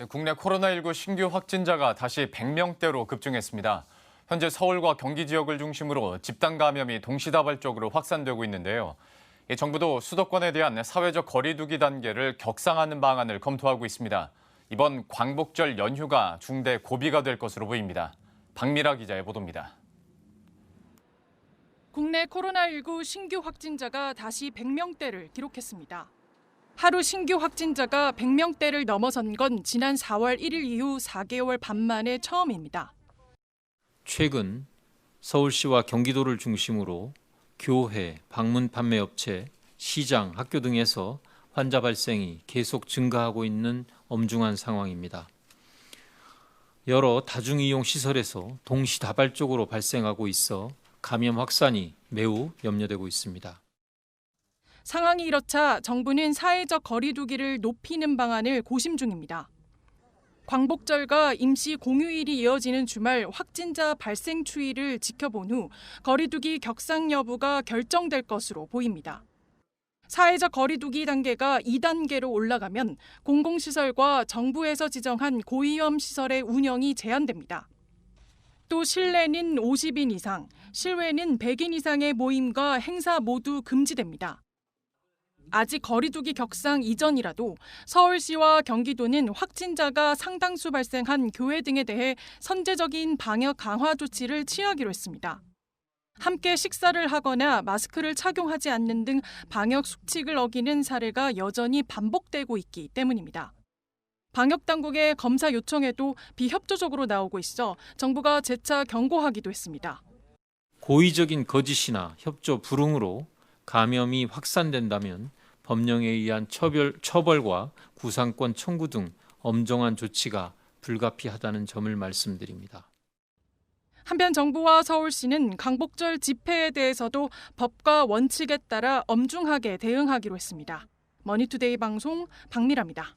국내 코로나19 신규 확진자가 다시 100명대로 급증했습니다. 현재 서울과 경기 지역을 중심으로 집단 감염이 동시다발적으로 확산되고 있는데요. 정부도 수도권에 대한 사회적 거리 두기 단계를 격상하는 방안을 검토하고 있습니다. 이번 광복절 연휴가 중대 고비가 될 것으로 보입니다. 박미라 기자의 보도입니다. 국내 코로나19 신규 확진자가 다시 100명대를 기록했습니다. 하루 신규 확진자가 100명대를 넘어선 건 지난 4월 1일 이후 4개월 반 만에 처음입니다. 최근 서울시와 경기도를 중심으로 교회, 방문 판매업체, 시장, 학교 등에서 환자 발생이 계속 증가하고 있는 엄중한 상황입니다. 여러 다중이용 시설에서 동시다발적으로 발생하고 있어 감염 확산이 매우 염려되고 있습니다. 상황이 이렇자 정부는 사회적 거리 두기를 높이는 방안을 고심 중입니다. 광복절과 임시 공휴일이 이어지는 주말 확진자 발생 추이를 지켜본 후 거리 두기 격상 여부가 결정될 것으로 보입니다. 사회적 거리 두기 단계가 2단계로 올라가면 공공시설과 정부에서 지정한 고위험 시설의 운영이 제한됩니다. 또 실내는 50인 이상, 실외는 100인 이상의 모임과 행사 모두 금지됩니다. 아직 거리 두기 격상 이전이라도 서울시와 경기도는 확진자가 상당수 발생한 교회 등에 대해 선제적인 방역 강화 조치를 취하기로 했습니다. 함께 식사를 하거나 마스크를 착용하지 않는 등 방역 수칙을 어기는 사례가 여전히 반복되고 있기 때문입니다. 방역 당국의 검사 요청에도 비협조적으로 나오고 있어 정부가 재차 경고하기도 했습니다. 고의적인 거짓이나 협조 불응으로 감염이 확산된다면 법령에 의한 처벌과 구상권 청구 등 엄정한 조치가 불가피하다는 점을 말씀드립니다. 한편 정부와 서울시는 광복절 집회에 대해서도 법과 원칙에 따라 엄중하게 대응하기로 했습니다. 머니투데이 방송 박미라입니다.